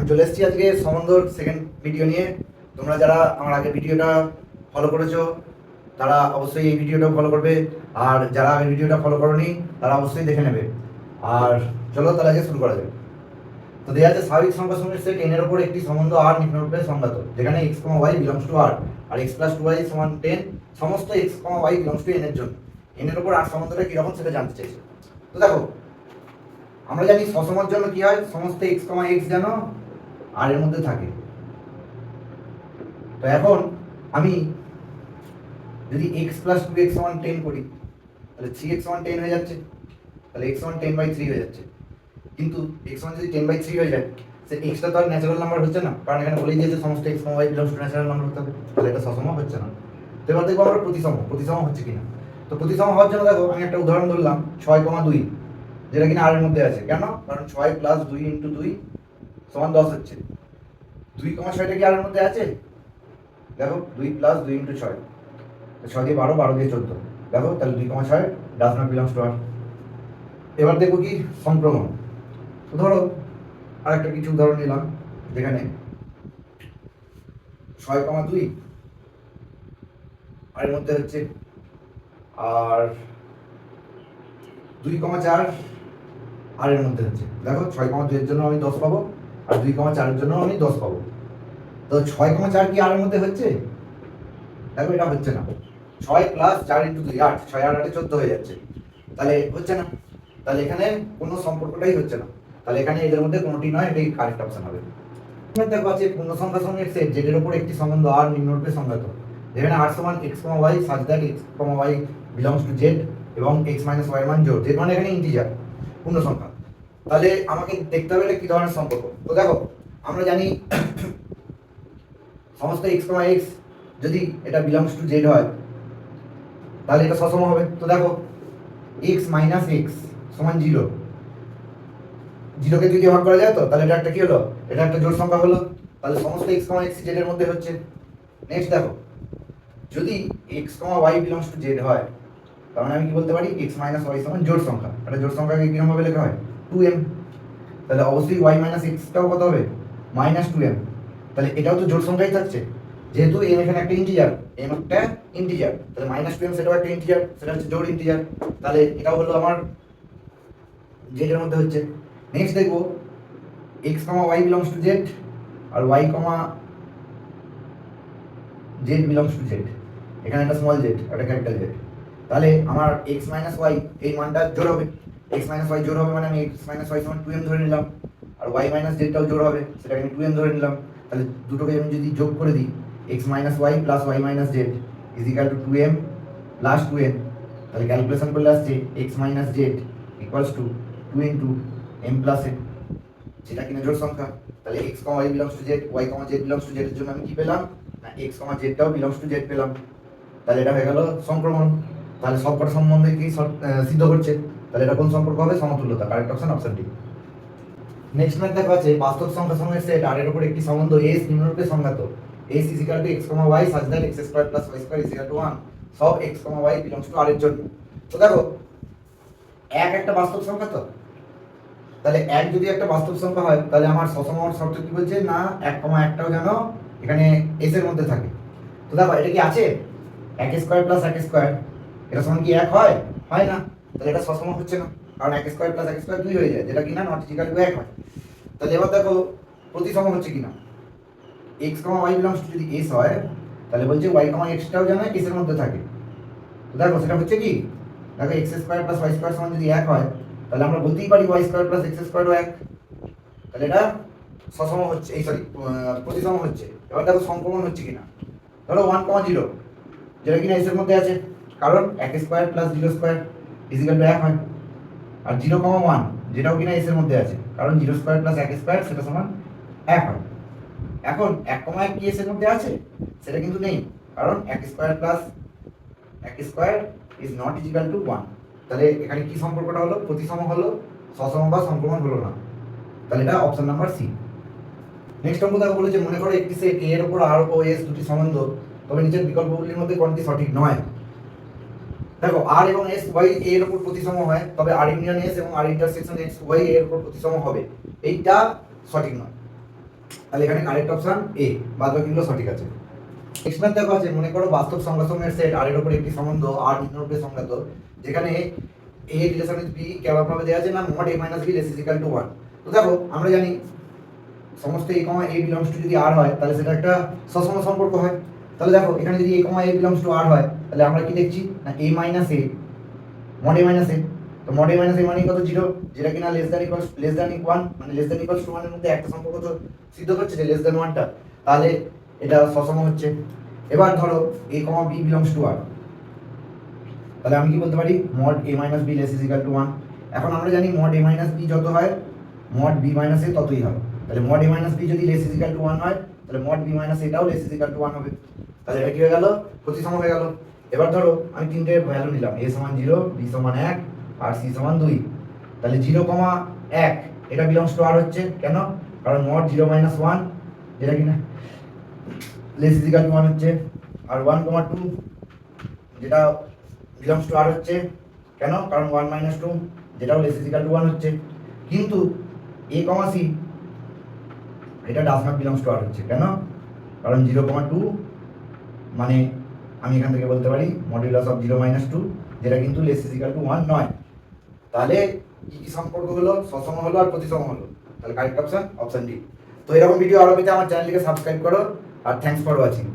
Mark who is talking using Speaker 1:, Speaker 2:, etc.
Speaker 1: চলে এসেছি আজকে সম্বন্ধর সেকেন্ড ভিডিও নিয়ে। তোমরা যারা আমার আগে ভিডিওটা ফলো করেছো তারা অবশ্যই এই ভিডিওটা ফলো করবে, আর যারা আগের ভিডিওটা ফলো করোনি তারা অবশ্যই দেখে নেবে। আর চলো তাহলে আগে শুরু করা যাবে। তো দেওয়া আছে স্বাভাবিক সংখ্যা সমূহের সেট n এর উপর একটি সম্বন্ধ r নিম্নরূপে সংজ্ঞাত, যেখানে x, y belongs to r আর x + 2y সমান 10 সমস্ত x, y belongs to n এর জন্য n এর উপর r সম্বন্ধটা কিরকম সেটা জানতে চাইছে। তো দেখো, আমরা জানি সসমের জন্য কি হয়, সমস্ত x, x যেন r এর মধ্যে থাকে। তো এখন আমি যদি x + 2x সমান 10 করি, তাহলে 3x সমান 10 হয়ে যাচ্ছে, তাহলে x সমান 10/3 হয়ে যাচ্ছে। কিন্তু x সমান যদি 10/3 হয়ে যায়, সে x টা তো আর ন্যাচারাল নাম্বার হচ্ছে না, কারণ এখানে বলেই দিয়েছে সমস্ত x, y belongs two natural number হতে হবে, তাহলে এটা সসম হচ্ছে না। তো এবার দেখবো আমরা প্রতিসম হচ্ছে কিনা। তো প্রতিসম হওয়ার জন্য দেখো আমি একটা উদাহরণ ধরলাম 6,2, যেটা কিনা r এর মধ্যে আছে। কেন? কারণ 6 + 2 × 2 সমান 10 হচ্ছে। 2,6টা কি r এর মধ্যে আছে? দেখো 2 + 2 × 6, তো 6 দিয়ে 12, 12 দিয়ে 14, দেখো তাহলে 2,6 does not belongs to r। এবার দেখো কি সংক্রমণ। তো ধরো আরেকটা কিছু উদাহরণ নিলাম, যেখানে 6,2 আর এর মধ্যে হচ্ছে, আর 2,4 আর এর মধ্যে হচ্ছে। দেখো 6,2 এর জন্য আমি 10 পাবো, আর 2,4 এর জন্য আমি 10 পাবো। তো 6,4 কি আর এর মধ্যে হচ্ছে? দেখো এটা হচ্ছে না। 6 + 4 × 2 8, 6 আর 8 14 হয়ে যাচ্ছে, তাহলে হচ্ছে না। তাহলে এখানে কোনো সম্পর্কটাই হচ্ছে না, তাহলে এখানে এদের মধ্যে কোনোটি নয়, এটাই কারেক্ট অপশন হবে। দেখো আছে পূর্ণ সংখ্যা সমূহের সেট z এর উপর একটি সম্বন্ধ r নিম্নরূপে সংজ্ঞাত, যেখানে r সমান x, y such that x, y belongs to z এবং x - y মান জোড়, z মানে এখানে ইন্টিজার পূর্ণ সংখ্যা। তাহলে আমাকে দেখতে হবে এটা কি ধরনের সম্পর্ক। তো দেখো আমরা জানি সমস্ত x, x যদি এটা বিলংস টু z হয় তাহলে এটা সসম হবে। তো দেখো x - x সমান 0, 0 কে 2 দিয়ে ভাগ করা যায়, তো তাহলে এটা একটা কি হলো, এটা একটা জোড় সংখ্যা হলো। তাহলে সমস্ত x, x z এর মধ্যে হচ্ছে। নেক্সট দেখো, যদি x, y belongs to z হয়, তার মানে আমি কি বলতে পারি x - y সমান জোড় সংখ্যা। এটা জোড় সংখ্যাকে কিরকম ভাবে লেখা হয়? 2m। তাহলে অবশ্যই y - x টাও কত হবে? -2m। তাহলে এটাও তো জোড় সংখ্যাই থাকছে, যেহেতু m এখানে একটা ইন্টিজার, m একটা ইন্টিজার, তাহলে -2m সেটাও একটা ইন্টিজার, সেটা হচ্ছে জোড় ইন্টিজার। তাহলে এটাও হলো আমার z এর মধ্যে হচ্ছে। নেক্সট দেখবো x, y belongs to z আর y, z belongs to z। এখানে একটা স্মল z, একটা ক্যাপিটাল z। তাহলে আমার x - y এই মানটা জোড় হবে। x - y জোড় হবে মানে আমি x - y সমান 2m ধরে নিলাম, আর y - z টাও জোড় হবে, সেটাকে আমি 2m ধরে নিলাম। তাহলে দুটোকে আমি যদি যোগ করে দিই, x - y + y - z = 2m + 2n, তাহলে ক্যালকুলেশন করলে আসছে x - z = 2 × m + n, যেটা কিনা জোড় সংখ্যা। তাহলে x, y belongs to z, y, z belongs to z এর জন্য আমি কি পেলাম না x, z টাও বিলংস টু z পেলাম। তাহলে এটা হয়ে গেল সংক্রমণ। তাহলে সবকটা সম্বন্ধে কি সিদ্ধ করছে, তাহলে এটা কোন সম্পর্ক হবে? সমতুল্যতা। Correct option option D. Next math দেখা আছে বাস্তব সংখ্যা সমূহের সেট r এর উপর একটি সম্বন্ধ s নিম্নরূপে সংজ্ঞাত, s = x, y such that x² + y² = 1 সব x, y belongs to r এর জন্য। তো দেখো এক একটা বাস্তব সংখ্যা, তো তাহলে এক যদি একটা বাস্তব সংখ্যা হয়, তাহলে আমার সসম হওয়ার শর্ত কি বলছে না 1, 1টাও যেন এখানে s এর মধ্যে থাকে। তো দেখো এটা কি আছে, 1² + 1² এটা সমান কি 1 হয়? হয় না, তাহলে এটা সসম হচ্ছে না, কারণ 1² + 1² 2 হয়ে যায়, যেটা কিনা নট ইকুয়াল টু 1 হয়। তাহলে এবার দেখো প্রতিসম হচ্ছে কিনা। x, y বিলংস টু যদি s হয়, তাহলে বলছে y, x টাও যেন s এর মধ্যে থাকে। তো দেখো সেটা হচ্ছে কি, দেখো x² + y² সমান যদি 1 হয়, তাহলে আমরা বলতেই পারি y² + x² ও 1, তাহলে এটা সসম হচ্ছে, এই সরি প্রতিসম হচ্ছে। এবার দেখো সংক্রমণ হচ্ছে কিনা। ধরো 1, 0 যেটা কিনা s এর মধ্যে আছে, কারণ 1² + 0² = 1 হয়, আর 0, 1 যেটাও কিনা s এর মধ্যে আছে, কারণ 0² + 1² সেটা সমান 1 হয়। এখন 1, 1 কি s এর মধ্যে আছে? সেটা কিন্তু নেই, কারণ 1² + 1² is not equal to 1। তাহলে এখানে কি সম্পর্কটা হলো? প্রতিসম হলো, সসম বা সংক্রমণ হলো না। তাহলে এটা অপশন নাম্বার সি। নেক্সট অঙ্ক দেখো বলেছে মনে করো একটি সেট a এর উপর r ও s দুটি সম্বন্ধ, তবে নিচের বিকল্পগুলির মধ্যে কোনটি সঠিক নয়। দেখো r এবং s y a এর উপর প্রতিসম হয়, তবে r ইউনিয়ন s এবং r ইন্টারসেকশন x y এর উপর প্রতিসম হবে, এইটা সঠিক নয়। তাহলে এখানে কারেক্ট অপশন এ, বাদ বাকিগুলো সঠিক আছে। নেক্সট ম্যাথ দেখো আছে, মনে করো বাস্তব সংখ্যা সমূহের সেট আর এর উপর একটি সম্বন্ধ আর নিম্নরূপে সংজ্ঞাত, যেখানে এ রিলেশন উইথ বি কেমনভাবে দেওয়া আছে না mod A minus B less is equal to 1। তো দেখো আমরা জানি সমস্ত এ কমা এ বিলংস টু যদি আর হয় তাহলে সেটা একটা সসম সম্পর্ক হয়। তাহলে দেখো এখানে যদি এ কমা এ বিলংস টু আর হয় তাহলে আমরা কি দেখছি না A minus A mod A minus A. তো মড এ মাইনাস এ মানে কত 0, যেটা কিনা লেস দ্যান ইকুয়ালস 1, মানে লেস দ্যান ইকুয়ালস টু 1 এর মধ্যে একটা সম্পর্ক তো সিদ্ধ করছে যে লেস দ্যান 1টা, তাহলে এটা সসম হচ্ছে। এবার ধরো a b belongs to r, তাহলে আমি কি বলতে পারি mod a b less is equal to 1। এখন আমরা জানি মড a b যত হয় মড b a ততই হয়। তাহলে মড a b যদি লেস ইজ ইকুয়াল টু 1 হয় তাহলে মড b এটাও লেস ইজ ইকুয়াল টু 1 হবে। তাহলে এটা কি হয়ে গেল, প্রতিসম হয়ে গেল। এবার ধরো আমি তিনটে ভ্যালু নিলাম, a সমান 0, b সমান 1 আর c সমান 2। তাহলে 0, 1 এটা বিলংস টু r হচ্ছে, কেন? কারণ মড 0 1 যেটা কিনা লেস ইজ ইকুয়াল টু 1 হচ্ছে, আর 1, 2 যেটা বিলংস টু r হচ্ছে, কেন? কারণ 1 2 যেটাও লেস ইজ ইকুয়াল টু 1 হচ্ছে। কিন্তু a, c এটা does not belongs to r হচ্ছে, কেন? কারণ 0, 2 মানে আমি এখান থেকে বলতে পারি মডুলাস অফ 0 2 যেটা কিন্তু লেস ইজ ইকুয়াল টু 1 নয়। তাহলে কি কি সম্পর্ক হলো, সসম হলো আর প্রতিসম হলো। তাহলে কারেক্ট অপশন অপশন ডি। তো এরকম ভিডিও আরো পেতে আমার চ্যানেলটিকে সাবস্ক্রাইব করো, আর থ্যাঙ্কস ফর ওয়াচিং।